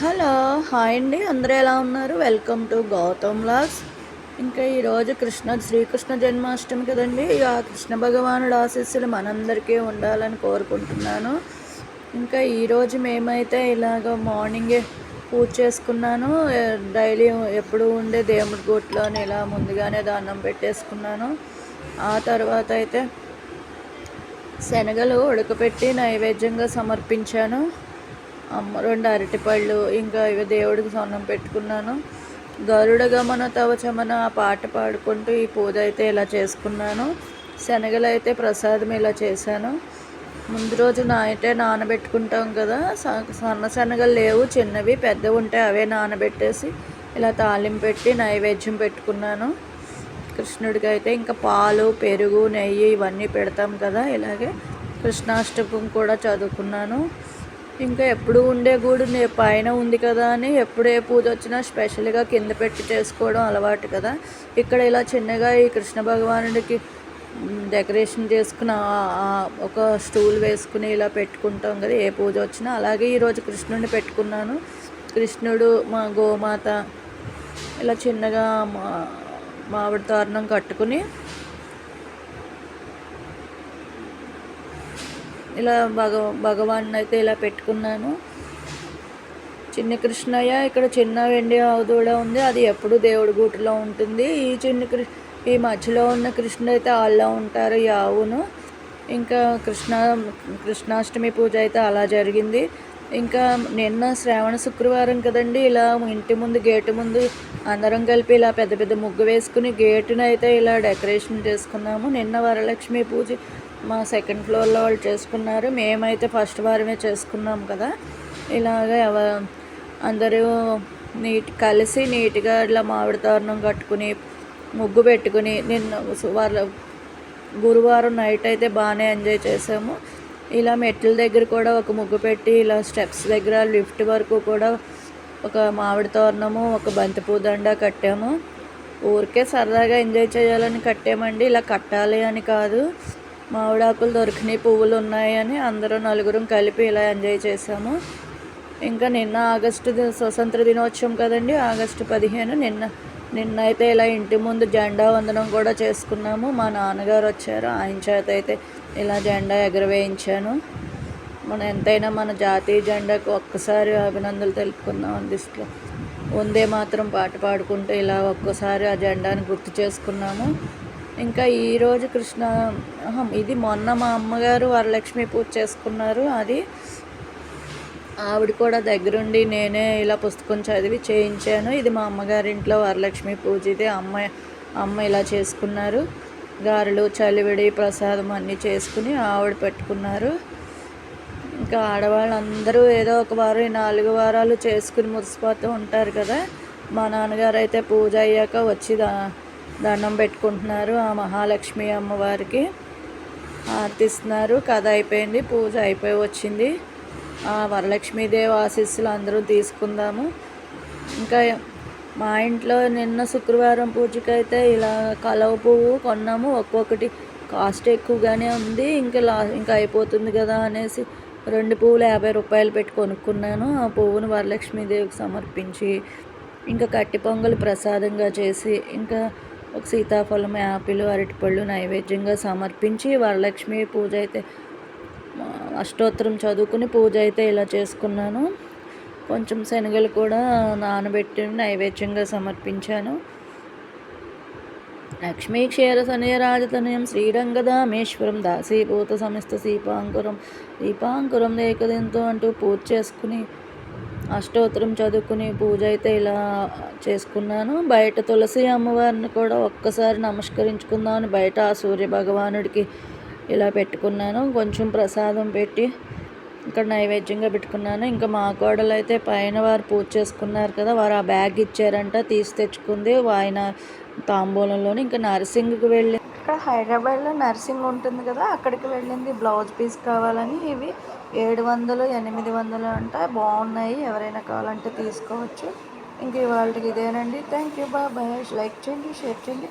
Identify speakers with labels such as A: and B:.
A: Hello hi అండి, అందరూ ఎలా ఉన్నారు? Welcome to Gautam vlogs. ఇంకా ఈరోజు శ్రీకృష్ణ జన్మాష్టమి కదండి. ఆ కృష్ణ భగవానుడు ఆశీస్సులు మనందరికీ ఉండాలని కోరుకుంటున్నాను. ఇంకా ఈరోజు మేమైతే ఇలాగ మార్నింగే పూజ చేసుకున్నాను. డైలీ ఎప్పుడు ఉండే దేవుడి గుట్లోని ఇలా ముందుగానే దండం పెట్టేసుకున్నాను. ఆ తర్వాత అయితే శనగలు ఉడకపెట్టి నైవేద్యంగా సమర్పించాను. 2 అరటిపళ్ళు, ఇంకా ఇవి దేవుడికి సొన్నం పెట్టుకున్నాను. గరుడ గమన తవ చమన ఆ పాట పాడుకుంటూ ఈ పూజ అయితే ఇలా చేసుకున్నాను. శనగలు అయితే ప్రసాదం ఇలా చేశాను. ముందు రోజు నైటే నానబెట్టుకుంటాం కదా, సన్న శనగలు లేవు, చిన్నవి పెద్దవి ఉంటే అవే నానబెట్టేసి ఇలా తాలింపు పెట్టి నైవేద్యం పెట్టుకున్నాను. కృష్ణుడికి అయితే ఇంకా పాలు, పెరుగు, నెయ్యి ఇవన్నీ పెడతాం కదా. ఇలాగే కృష్ణాష్టకం కూడా చదువుకున్నాను. ఇంకా ఎప్పుడు ఉండే గుడి పైన ఉంది కదా అని ఎప్పుడు ఏ పూజ వచ్చినా స్పెషల్గా కింద పెట్టి చేసుకోవడం అలవాటు కదా. ఇక్కడ ఇలా చిన్నగా ఈ కృష్ణ భగవానుడికి డెకరేషన్ చేసుకుని ఒక స్టూల్ వేసుకుని ఇలా పెట్టుకుంటాం కదా ఏ పూజ వచ్చినా. అలాగే ఈరోజు కృష్ణుడిని పెట్టుకున్నాను. కృష్ణుడు, మా గోమాత ఇలా చిన్నగా మామిడి తోరణం కట్టుకుని ఇలా భగవాన్ అయితే ఇలా పెట్టుకున్నాను. చిన్న కృష్ణయ్య ఇక్కడ చిన్న వెండి ఆవుదూడ ఉంది, అది ఎప్పుడు దేవుడి గూటిలో ఉంటుంది. ఈ మధ్యలో ఉన్న కృష్ణుడు అయితే అలా ఉంటారు ఈ ఆవును. ఇంకా కృష్ణాష్టమి పూజ అయితే అలా జరిగింది. ఇంకా నిన్న శ్రావణ శుక్రవారం కదండి. ఇలా ఇంటి ముందు గేటు ముందు అందరం కలిపి ఇలా పెద్ద పెద్ద ముగ్గు వేసుకుని గేటును అయితే ఇలా డెకరేషన్ చేసుకున్నాము. నిన్న వరలక్ష్మి పూజ మా సెకండ్ ఫ్లోర్లో వాళ్ళు చేసుకున్నారు. మేమైతే ఫస్ట్ వారమే చేసుకున్నాం కదా. ఇలాగ అందరూ కలిసి నీట్గా ఇట్లా మామిడి తోరణం కట్టుకుని ముగ్గు పెట్టుకుని గురువారం నైట్ అయితే బాగానే ఎంజాయ్ చేసాము. ఇలా మెట్ల దగ్గర కూడా ఒక ముగ్గు పెట్టి ఇలా స్టెప్స్ దగ్గర లిఫ్ట్ వరకు కూడా ఒక మామిడి తోరణము, ఒక బంతిపూ దండ కట్టాము. ఊరికే సరదాగా ఎంజాయ్ చేయాలని కట్టామండి, ఇలా కట్టాలి అని కాదు. మామిడాకులు దొరికినాయి, పువ్వులు ఉన్నాయని అందరూ నలుగురం కలిపి ఇలా ఎంజాయ్ చేసాము. ఇంకా నిన్న ఆగస్టు స్వతంత్ర దినోత్సవం కదండి, ఆగస్టు 15. నిన్న అయితే ఇలా ఇంటి ముందు జెండా వందనం కూడా చేసుకున్నాము. మా నాన్నగారు వచ్చారు, ఆయన చేత అయితే ఇలా జెండా ఎగరవేయించాను. ఎంతైనా మన జాతీయ జెండాకు ఒక్కసారి అభినందనలు తెలుపుకుందాం అందిస్తూ వందే మాత్రం పాట పాడుకుంటూ ఇలా ఒక్కసారి ఆ జెండాని గుర్తు చేసుకున్నాము. ఇంకా ఈరోజు ఇది మొన్న మా అమ్మగారు వరలక్ష్మి పూజ చేసుకున్నారు. అది ఆవిడ కూడా దగ్గరుండి నేనే ఇలా పుస్తకం చదివి చేయించాను. ఇది మా అమ్మగారింట్లో వరలక్ష్మి పూజ. ఇది అమ్మ ఇలా చేసుకున్నారు. గారెలు, చలివిడి, ప్రసాదం అన్నీ చేసుకుని ఆవిడ పెట్టుకున్నారు. ఇంకా ఆడవాళ్ళందరూ ఏదో ఒక వారం 4 వారాలు చేసుకుని మురిసిపోతూ ఉంటారు కదా. మా నాన్నగారు అయితే పూజ అయ్యాక వచ్చి దండం పెట్టుకుంటున్నారు. ఆ మహాలక్ష్మి అమ్మవారికి ఆర్తిస్తున్నారు. కథ అయిపోయింది, పూజ అయిపోయి వచ్చింది. ఆ వరలక్ష్మీదేవి ఆశీస్సులు అందరూ తీసుకుందాము. ఇంకా మా ఇంట్లో నిన్న శుక్రవారం పూజకైతే ఇలా కలవ పువ్వు కొన్నాము. ఒక్కొక్కటి కాస్ట్ ఎక్కువగానే ఉంది. ఇంకా అయిపోతుంది కదా అనేసి 2 పువ్వులు 50 రూపాయలు పెట్టి కొనుక్కున్నాను. ఆ పువ్వును వరలక్ష్మీదేవికి సమర్పించి ఇంకా కట్టి పొంగలు ప్రసాదంగా చేసి ఇంకా ఒక సీతాఫలం, యాపిల్, అరటిపళ్ళు నైవేద్యంగా సమర్పించి వరలక్ష్మి పూజ అయితే అష్టోత్తరం చదువుకుని పూజ అయితే ఇలా చేసుకున్నాను. కొంచెం శనగలు కూడా నానబెట్టి నైవేద్యంగా సమర్పించాను. లక్ష్మీ క్షీర సనయరాజతనయం శ్రీరంగధామేశ్వరం దాసీభూత సమిస్త దీపాంకురం ఏకదింతో అంటూ పూజ చేసుకుని అష్టోత్తరం చదువుకుని పూజ అయితే ఇలా చేసుకున్నాను. బయట తులసి అమ్మవారిని కూడా ఒక్కసారి నమస్కరించుకుందామని బయట ఆ సూర్య భగవానుడికి ఇలా పెట్టుకున్నాను. కొంచెం ప్రసాదం పెట్టి ఇక్కడ నైవేద్యంగా పెట్టుకున్నాను. ఇంకా మా కోడలు అయితే పైన వారు పూజ చేసుకున్నారు కదా, వారు ఆ బ్యాగ్ ఇచ్చారంట, తీసి తెచ్చుకుంది ఆయన తాంబూలంలోని. ఇంకా నర్సింగ్కి వెళ్ళి ఇక్కడ హైదరాబాద్లో నర్సింగ్ ఉంటుంది కదా, అక్కడికి వెళ్ళింది. బ్లౌజ్ పీస్ కావాలని ఇవి 700, 800 అంట. బాగున్నాయి, ఎవరైనా కావాలంటే తీసుకోవచ్చు. ఇంక ఇవాళకి ఇదేనండి. Thank you, bye. లైక్ చేయండి, షేర్ చేయండి.